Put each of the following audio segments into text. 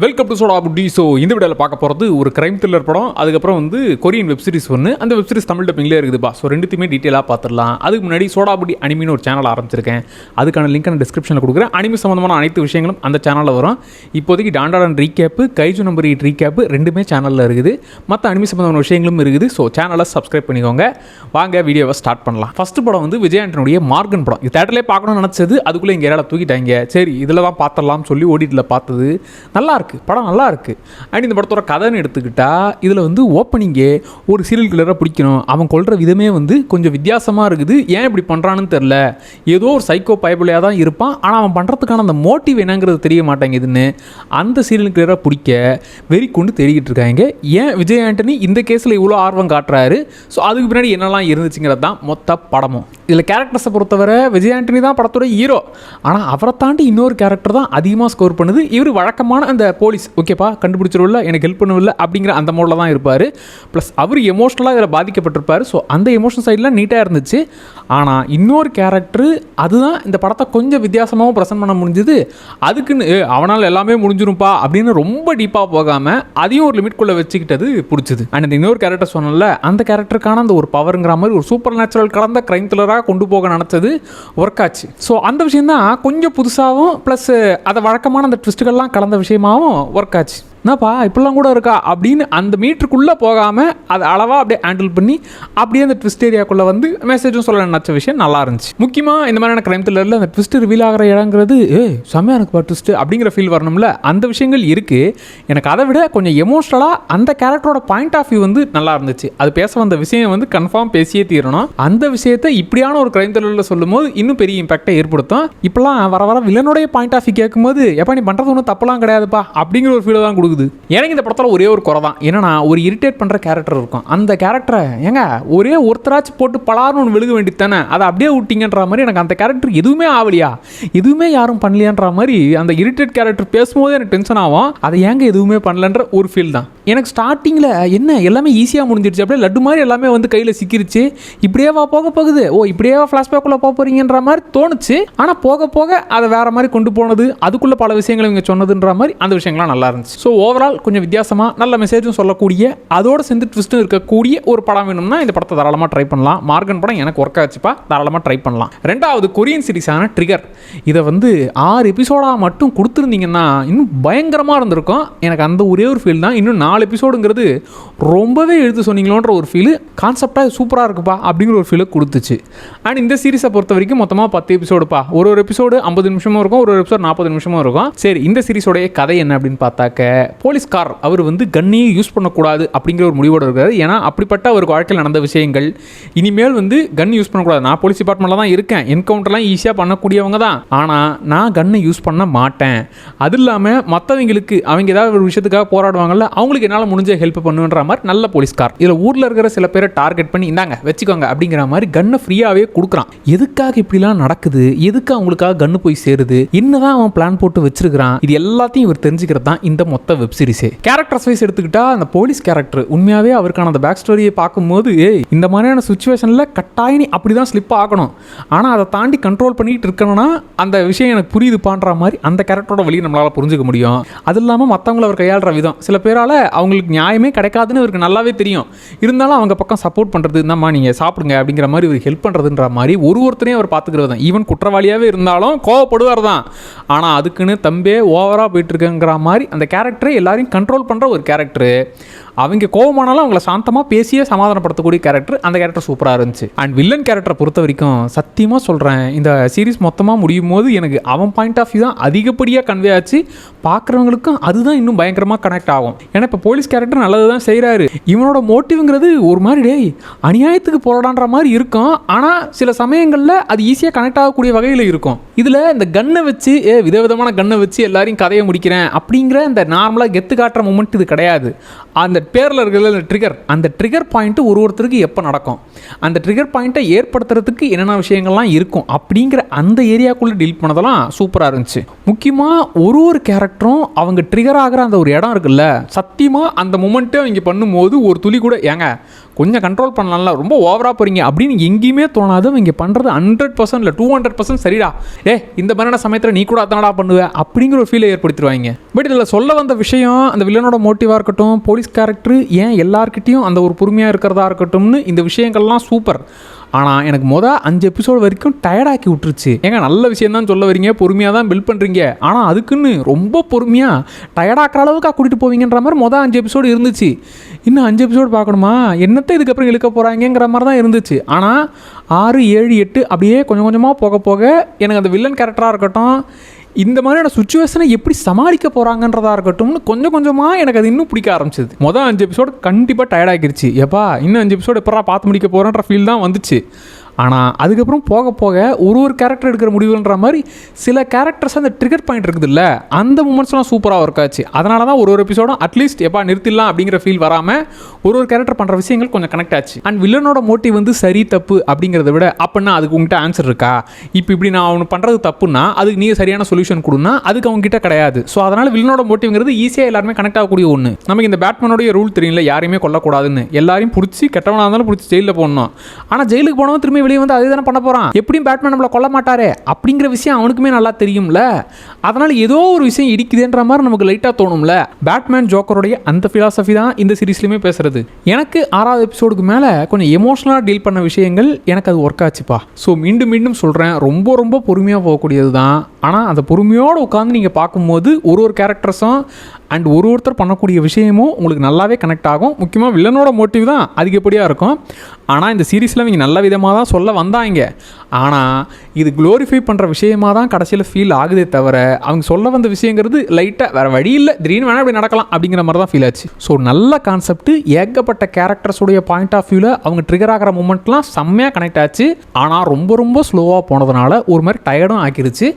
Welcome to soda Buti. So இந்த வீடியோவில் பார்க்க போகிறது ஒரு கிரைம் த்ரில்லர் படம், அதுக்கப்புறம் வந்து கொரியன் வெப் சீரிஸ் ஒன்று. அந்த வெப் சீரிஸ் தமிழ் டப்பிங்லேயே இருக்குதுப்பா. ஸோ ரெண்டுத்தையுமே டீட்டெயிலாக பார்த்துடலாம். அதுக்கு முன்னாடி சோடா புட்டி அனிமின்னு ஒரு சேனல் ஆரம்பிச்சிருக்கேன். அதுக்கான லிங்க் நான் டிஸ்கிரிப்ஷனில் கொடுக்குறேன். அனிமி சம்மந்தமான அனைத்து விஷயங்களும் அந்த சேனலில் வரும். இப்போதைக்கு டாண்டாடன் ரீகேப்பு, கைஜு நம்பர் 8 ரீகேப்பு ரெண்டுமே சேனலில் இருக்குது. மற்ற அனிமி சம்மந்தமான விஷயங்களும் இருக்குது. ஸோ சேனலை சப்ஸ்கிரைப் பண்ணிக்கோங்க. வாங்க வீடியோவை ஸ்டார்ட் பண்ணலாம். ஃபஸ்ட்டு படம் வந்து விஜய் ஆண்டனுடைய மார்கன் படம். இது தேட்டர்லேயே பார்க்கணும்னு நினச்சது, அதுக்குள்ளே இங்கே ஏழை தூக்கிட்டாங்க. சரி இதில் தான் பார்த்துடலாம்னு சொல்லி ஓடிட்டில் பார்த்தது. நல்லா இருக்குது, படம் நல்லா இருக்குது. அண்ட் இந்த படத்தோட கதைன்னு எடுத்துக்கிட்டால் இதில் வந்து ஓப்பனிங்கே ஒரு சீரியல் கில்லராக பிடிக்கணும். அவன் கொள்கிற விதமே வந்து கொஞ்சம் வித்தியாசமாக இருக்குது. ஏன் இப்படி பண்ணுறான்னு தெரில. ஏதோ ஒரு சைக்கோ பயபிளையாக தான் இருப்பான். ஆனால் அவன் பண்ணுறதுக்கான அந்த மோட்டிவ் என்னங்கிறது தெரிய மாட்டேங்குதுன்னு அந்த சீரியல் கில்லராக பிடிக்க வெறி கொண்டு தேடிக்கிட்டு இருக்காங்க. ஏன் விஜய் ஆண்டனி இந்த கேஸில் இவ்வளோ ஆர்வம் காட்டுறாரு, ஸோ அதுக்கு பின்னாடி என்னெல்லாம் இருந்துச்சுங்கிறது தான் மொத்த படமும். இதில் கேரக்டர்ஸை பொறுத்தவரை விஜய் ஆண்டனி தான் படத்தோட ஹீரோ. ஆனால் அவரை தாண்டி இன்னொரு கேரக்டர் தான் அதிகமாக ஸ்கோர் பண்ணுது. இவர் வழக்கமான அந்த போலீஸ், ஓகேப்பா கண்டுபிடிச்சிருவில்ல, எனக்கு ஹெல்ப் பண்ணவில்லை அப்படிங்கிற அந்த மோடில் தான் இருப்பார். ப்ளஸ் அவர் எமோஷ்னலாக இதில் பாதிக்கப்பட்டிருப்பார். ஸோ அந்த எமோஷனல் சைட்லாம் நீட்டாக இருந்துச்சு. ஆனால் இன்னொரு கேரக்டரு அதுதான் இந்த படத்தை கொஞ்சம் வித்தியாசமாகவும் ப்ரெசென்ட் பண்ண முடிஞ்சுது. அதுக்குன்னு அவனால் எல்லாமே முடிஞ்சிருப்பா அப்படின்னு ரொம்ப டீப்பாக போகாமல் அதையும் ஒரு லிமிட்குள்ளே வச்சுக்கிட்டது பிடிச்சிது. அண்ட் அந்த இன்னொரு கேரக்டர் சொன்னல, அந்த கேரக்டருக்கான அந்த ஒரு பவருங்கிற மாதிரி ஒரு சூப்பர் நேச்சுரல் கலந்த கிரைம் த்ரில்லராக கொண்டு போக நினச்சது ஒர்க் ஆச்சு. ஸோ அந்த விஷயம் தான் கொஞ்சம் புதுசாகவும் ப்ளஸ் அதை வழக்கமான அந்த ட்விஸ்ட்டுகள்லாம் கலந்த விஷயமாகவும் ஒர்க் ஆச்சு. என்னப்பா இப்படிலாம் கூட இருக்கா அப்படின்னு அந்த மீட்டருக்குள்ளே போகாமல் அதை அளவாக அப்படியே ஹேண்டில் பண்ணி அப்படியே அந்த ட்விஸ்ட் ஏரியாக்குள்ளே வந்து மெசேஜும் சொல்ல நினச்ச விஷயம் நல்லா இருந்துச்சு. முக்கியமாக இந்த மாதிரியான கிரைம் த்ரில்லரில் அந்த ட்விஸ்ட் ரிவீல் ஆகிற இடங்கிறது செம்மையாக இருக்குப்பா ட்விஸ்ட்டு அப்படிங்கிற ஃபீல் வரணும்ல, அந்த விஷயங்கள் இருக்குது. எனக்கு அதை விட கொஞ்சம் எமோஷ்னலாக அந்த கேரக்டரோட பாயிண்ட் ஆஃப் வியூ வந்து நல்லா இருந்துச்சு. அது பேச வந்த விஷயம் வந்து கன்ஃபார்ம் பேசியே தீரணும். அந்த விஷயத்தை இப்படியான ஒரு கிரைம் த்ரில்லரில் சொல்லும் போது இன்னும் பெரிய இம்பாக்டை ஏற்படுத்தும். இப்போலாம் வர வர வில்லனுடைய பாயிண்ட் ஆஃப் வியூ கேட்கும்போது எப்போ நீ பண்ணுறது ஒன்றும் தப்பெல்லாம் கிடையாதுப்பா அப்படிங்கிற ஒரு ஃபீல் தான் கொடுக்குது. எனக்கு இந்த படத்தில் ஒரே ஒரு குறை தான் என்னன்னா, ஒரு இரிட்டேட் பண்ணுற கேரக்டர் இருக்கும். அந்த கேரக்டரை ஏங்க ஒரே ஒருத்தராச்சும் போட்டு பலார்னு ஒன்று விழுக வேண்டியது தானே, அதை அப்படியே விட்டிங்கன்ற மாதிரி எனக்கு அந்த கேரக்டர் எதுவுமே ஆகலையா, எதுவுமே யாரும் பண்ணலையான்ற மாதிரி அந்த இரிட்டேட் கேரக்டர் பேசும்போது எனக்கு டென்ஷன் ஆகும். அதை ஏங்க எதுவுமே பண்ணலன்ற ஒரு ஃபீல் தான் எனக்கு. ஸ்டார்டிங்கில் என்ன எல்லாமே ஈஸியாக முடிஞ்சிருச்சு, அப்படியே லட்டு மாதிரி எல்லாமே வந்து கையில் சிக்கிருச்சு. இப்படியேவா போக போகுது, ஓ இப்படியேவா ஃப்ளாஷ்பேக்குள்ளே போக போகிறீங்கன்ற மாதிரி தோணுச்சு. ஆனால் போக போக அதை வேற மாதிரி கொண்டு போனது, அதுக்குள்ளே பல விஷயங்கள் இவங்க சொன்னதுன்ற மாதிரி அந்த விஷயங்கள்லாம் நல்லா இருந்துச்சு. ஸோ ஓவரால் கொஞ்சம் வித்தியாசமாக நல்ல மெசேஜும் சொல்லக்கூடிய, அதோட சேர்ந்து ட்விஸ்ட்டும் இருக்கக்கூடிய ஒரு படம் வேணும்னா இந்த படத்தை தாராளமாக ட்ரை பண்ணலாம். மார்கன் படம் எனக்கு ஒர்க் ஆச்சுப்பா, தாராளமாக ட்ரை பண்ணலாம். ரெண்டாவது கொரியன் சீரிஸான ட்ரிகர். இதை வந்து 6 எபிசோடாக மட்டும் கொடுத்துருந்தீங்கன்னா இன்னும் பயங்கரமாக இருந்திருக்கும். எனக்கு அந்த ஒரே ஒரு ஃபீல் தான். இன்னும் 4 எபிசோடுங்கிறது ரொம்பவே எழுத்து சொன்னீங்களோன்ற ஒரு ஃபீல். கான்செப்டாக சூப்பராக இருக்குப்பா அப்படிங்கிற ஒரு ஃபீலை கொடுத்துச்சு. அண்ட் இந்த சீரிஸை பொறுத்த வரைக்கும் மொத்தமாக 10 எபிசோடுப்பா. ஒரு எபிசோடு 50 நிமிஷமும் இருக்கும், ஒரு எபிசோடு 40 நிமிஷமும் இருக்கும். சரி, இந்த சீரிஸோடைய கதை என்ன அப்படின்னு பார்த்தாக்க, போலீஸ்கார் அவர் வந்து கன்னையே யூஸ் பண்ணக்கூடாது அப்படிங்கிற ஒரு முடிவோடு இருக்காரு. ஏன்னா அப்படிப்பட்ட ஒரு வாழ்க்கையில் நடந்த விஷயங்கள், இனிமேல் வந்து கன் யூஸ் பண்ணக்கூடாது. நான் போலீஸ் டிபார்ட்மெண்ட்டில் தான் இருக்கேன், என்கவுண்டர்லாம் ஈஸியாக பண்ணக்கூடியவங்க தான், ஆனால் நான் கன்னை யூஸ் பண்ண மாட்டேன். அது இல்லாமல் மற்றவங்களுக்கு அவங்க ஏதாவது ஒரு விஷயத்துக்காக போராடுவாங்கல்ல, அவங்களுக்கு என்னால் முடிஞ்ச ஹெல்ப் பண்ணுன்ற மாதிரி நல்ல போலீஸ்கார். இதில் ஊரில் இருக்கிற சில பேரை டார்கெட் பண்ணி இந்தாங்க வச்சுக்கோங்க அப்படிங்கிற மாதிரி கன்னை ஃப்ரீயாகவே கொடுக்குறான். எதுக்காக இப்படிலாம் நடக்குது, எதுக்கு அவங்களுக்காக கன்னு போய் சேருது, என்னதான் அவன் பிளான் போட்டு வச்சிருக்கிறான், இது எல்லாத்தையும் இவர் தெரிஞ்சுக்கிறது தான் இந்த மொத்த வெப் சீரிஸே. கேரக்டர்ஸ் வைஸ் எடுத்துக்கிட்டா அந்த போலீஸ் கேரக்டர் உண்மையாகவே அவருக்கான அந்த பேக் ஸ்டோரியை பார்க்கும்போது இந்த மாதிரியான சுச்சுவேஷனில் கட்டாயி அப்படி தான் ஸ்லிப் ஆகணும், ஆனால் அதை தாண்டி கண்ட்ரோல் பண்ணிட்டு இருக்கணும்னா அந்த விஷயம் எனக்கு புரியுது பண்ணுற மாதிரி அந்த கேரக்டரோட வழியை நம்மளால் புரிஞ்சுக்க முடியும். அது இல்லாமல் மற்றவங்களை அவர் கையாளுற விதம், சில பேரால் அவங்களுக்கு நியாயமே கிடைக்காதுன்னு அவருக்கு நல்லாவே தெரியும். இருந்தாலும் அவங்க பக்கம் சப்போர்ட் பண்ணுறது, இந்தம்மா நீங்கள் சாப்பிடுங்க அப்படிங்கிற மாதிரி ஒரு ஹெல்ப் பண்ணுறதுன்ற மாதிரி ஒருத்தரையும் அவர் பார்த்துக்கிறது தான். ஈவன் குற்றவாளியாகவே இருந்தாலும் கோவப்படுவார் தான், ஆனால் அதுக்குன்னு தம்பே ஓவராக போயிட்டு இருக்குங்கிற மாதிரி அந்த கேரக்டரை எல்லாரையும் கண்ட்ரோல் பண்ணுற ஒரு கேரக்டரு. அவங்க கோவமானாலும் அவங்கள சாந்தமாக பேசியே சமாதானப்படுத்தக்கூடிய கேரக்டர். அந்த கேரக்டர் சூப்பராக இருந்துச்சு. அண்ட் வில்லன் கேரக்டரை பொறுத்த வரைக்கும் சத்தியமாக சொல்கிறேன், இந்த சீரிஸ் மொத்தமாக முடியும் போது எனக்கு அவன் பாயிண்ட் ஆஃப் வியூ தான் அதிகப்படியாக கன்வே ஆச்சு. பார்க்குறவங்களுக்கும் அதுதான் இன்னும் பயங்கரமாக கனெக்ட் ஆகும். ஏன்னா இப்போ போலீஸ் கேரக்டர் நல்லது தான் செய்கிறாரு, இவனோட மோட்டிவ்ங்கிறது ஒரு மாதிரி டேய் அநியாயத்துக்கு போராடான்ற மாதிரி இருக்கும். ஆனால் சில சமயங்களில் அது ஈஸியாக கனெக்ட் ஆகக்கூடிய வகையில் இருக்கும். இதில் இந்த கன்னை வச்சு விதவிதமான கன்னை வச்சு எல்லாரையும் கதையை முடிக்கிறேன் அப்படிங்கிற இந்த நார்மலாக கெத்து காட்டுற மூமெண்ட் இது கிடையாது. அந்த பேரில் இருக்கிற ட்ரிகர், அந்த ட்ரிகர் பாயிண்ட்டு ஒருத்தருக்கு எப்போ நடக்கும், அந்த ட்ரிகர் பாயிண்ட்டை ஏற்படுத்துறதுக்கு என்னென்ன விஷயங்கள்லாம் இருக்கும் அப்படிங்கிற அந்த ஏரியாக்குள்ளே டீல் பண்ணதெல்லாம் சூப்பராக இருந்துச்சு. முக்கியமாக ஒரு கேரக்டர் கேரக்டரும் அவங்க ட்ரிகர் ஆகிற அந்த ஒரு இடம் இருக்குல்ல, சத்தியமாக அந்த மொமெண்ட்டை அவங்க பண்ணும்போது ஒரு துளி கூட ஏங்க கொஞ்சம் கண்ட்ரோல் பண்ணலாம்ல, ரொம்ப ஓவராக போகிறீங்க அப்படின்னு எங்கேயுமே தோணாது. அவங்க பண்ணுறது 100% இல்லை 200% சரிடா, இந்த மாதிரியான சமயத்தில் நீ கூட அத்தனடா பண்ணுவேன் அப்படிங்கிற ஒரு ஃபீலை ஏற்படுத்திடுவாங்க. பட் இதில் சொல்ல வந்த விஷயம் அந்த வில்லனோட மோட்டிவாக இருக்கட்டும், போலீஸ் கேரக்டர் ஏன் எல்லாருக்கிட்டையும் அந்த ஒரு பொறுமையாக இருக்கிறதா இருக்கட்டும்னு இந்த விஷயங்கள்லாம் சூப்பர். ஆனால் எனக்கு 5 எபிசோடு வரைக்கும் டயர்டாக்கி விட்டுருச்சு. ஏங்க நல்ல விஷயம் தான் சொல்ல வரீங்க, பொறுமையாக தான் பில்ட் பண்ணுறீங்க, ஆனால் அதுக்குன்னு ரொம்ப பொறுமையாக டயர்டாக்கிற அளவுக்கு கூட்டிகிட்டு போவீங்கன்ற மாதிரி 5 எபிசோடு இருந்துச்சு. இன்னும் 5 எபிசோடு பார்க்கணுமா, என்னத்தை இதுக்கப்புறம் இழுக்க போகிறாங்கிற மாதிரி தான் இருந்துச்சு. ஆனால் 6, 7, 8 அப்படியே கொஞ்சம் கொஞ்சமாக போக போக எனக்கு அந்த வில்லன் கேரக்டராக இருக்கட்டும், இந்த மாதிரியான சுச்சுவேஷனை எப்படி சமாளிக்க போகிறாங்கன்றதா இருக்கட்டும்னு கொஞ்சம் கொஞ்சமாக எனக்கு அது இன்னும் பிடிக்க ஆரம்பிச்சிது. 5 எபிசோடு கண்டிப்பாக டயர்டாகிருச்சு. எப்பா இன்னும் 5 எபிசோடு எப்படா பார்த்து முடிக்க போகிறேன்ற ஃபீல் தான் வந்துச்சு. ஆனால் அதுக்கப்புறம் போக போக ஒரு கேரக்டர் எடுக்கிற முடிவுன்ற மாதிரி சில கேரக்டர்ஸ் அந்த ட்ரிகர் பாயிண்ட் இருக்குது இல்லை, அந்த மூமெண்ட்ஸ்லாம் சூப்பராக ஒர்க் ஆச்சு. அதனால தான் ஒரு எபிசோடும் அட்லீஸ்ட் எப்பா நிறுத்திடலாம் அப்படிங்கிற ஃபீல் வராமல் ஒரு கேரக்டர் பண்ணுற விஷயங்கள் கொஞ்சம் கனெக்ட் ஆச்சு. அண்ட் வில்லனோட மோட்டிவ் வந்து சரி தப்பு அப்படிங்கிறத விட அப்படின்னா அதுக்கு உங்கள்கிட்ட ஆன்சர் இருக்கா, இப்போ இப்படி நான் அவனு பண்ணுறது தப்புன்னா அதுக்கு நீங்கள் சரியான சொல்யூஷன் கொடுனா அதுக்கு அவங்ககிட்ட கிடையாது. ஸோ அதனால் வில்லனோட மோட்டிவ்ங்கிறது ஈஸியாக எல்லாருமே கனெக்ட் ஆகக்கூடிய ஒன்று. நமக்கு இந்த பேட்மேனோடைய ரூல் தெரியல, யாரையுமே கொல்லக்கூடாதுன்னு, எல்லாரையும் பிடிச்சி கெட்டவனாக இருந்தாலும் பிடிச்சி ஜெயிலில் போடணும். ஆனால் ஜெயிலுக்கு போனவன் திரும்பி வெளியே வந்து அதே தானே பண்ண போகிறான், எப்படியும் பேட்மேன் நம்மளை கொல்ல மாட்டாரே அப்படிங்கிற விஷயம் அவனுக்குமே நல்லா தெரியும்ல. அதனால் ஏதோ ஒரு விஷயம் இடிக்குதுன்ற மாதிரி நமக்கு லைட்டாக தோணும்ல. பேட்மேன் ஜோக்கருடைய அந்த ஃபிலாசபி தான் இந்த சீரீஸ்லையுமே பேசுறது. எனக்கு 6வது எபிசோடுக்கு மேலே கொஞ்சம் எமோஷனலாக டீல் பண்ண விஷயங்கள் எனக்கு அது ஒர்க் ஆச்சுப்பா. ஸோ மீண்டும் மீண்டும் சொல்கிறேன், ரொம்ப ரொம்ப பொறுமையாக போகக்கூடியது தான். ஆனால் அந்த பொறுமையோடு உட்காந்து நீங்கள் பார்க்கும்போது ஒரு கேரக்டர்ஸும் அண்ட் ஒருத்தர் பண்ணக்கூடிய விஷயமும் உங்களுக்கு நல்லாவே கனெக்ட் ஆகும். முக்கியமாக வில்லனோட மோட்டிவ் தான் அதிகப்படியாக இருக்கும். ஆனால் இந்த சீரீஸில் அவங்க நல்ல விதமாக தான் சொல்ல வந்தாங்க. ஆனால் இது க்ளோரிஃபை பண்ணுற விஷயமாக தான் கடைசியில் ஃபீல் ஆகுதே தவிர அவங்க சொல்ல வந்த விஷயங்கிறது லைட்டாக வேறு வழி இல்லை, திடீர்னு வேணால் இப்படி நடக்கலாம் அப்படிங்கிற மாதிரி தான் ஃபீல் ஆச்சு. ஸோ நல்ல கான்செப்ட், ஏகப்பட்ட கேரக்டர்ஸுடைய பாயிண்ட் ஆஃப் வியூவில் அவங்க ட்ரிகர் ஆகிற மூமெண்ட்லாம் செம்மையாக கனெக்ட் ஆச்சு. ஆனால் ரொம்ப ரொம்ப ஸ்லோவாக போனதுனால ஒரு மாதிரி டயர்டும் ஆக்கிருச்சு.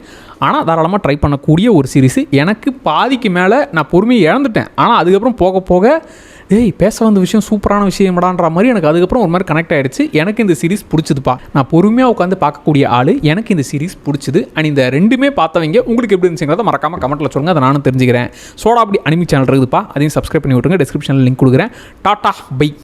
ஆனால் தாராளமாக ட்ரை பண்ணக்கூடிய ஒரு சீரீஸு. எனக்கு பாதிக்கு மேலே நான் பொறுமையை இழந்துட்டேன். ஆனால் அதுக்கப்புறம் போக போக பேச வந்த விஷயம் சூப்பரான விஷயம்டான்ற மாதிரி எனக்கு அதுக்கப்புறம் ஒரு மாதிரி கனெக்ட் ஆகிடுச்சு. எனக்கு இந்த சீரீஸ் பிடிச்சதுப்பா. நான் பொறுமையாக உட்காந்து பார்க்கக்கூடிய ஆள், எனக்கு இந்த சீரீஸ் பிடிச்சிது. அண்ட் இந்த ரெண்டுமே பார்த்தவங்க உங்களுக்கு எப்படி இருந்துச்சுங்கிறத மறக்காமல் கமெண்ட்டில் சொல்லுங்கள், அதை நானும் தெரிஞ்சுக்கிறேன். சோடா அப்படி அனிமி சேனல் இருக்குதுப்பா, அதையும் சப்ஸ்கிரைப் பண்ணி விட்டுருங்க. டிஸ்கிரிப்ஷனில் லிங்க் கொடுக்குறேன். Tata by.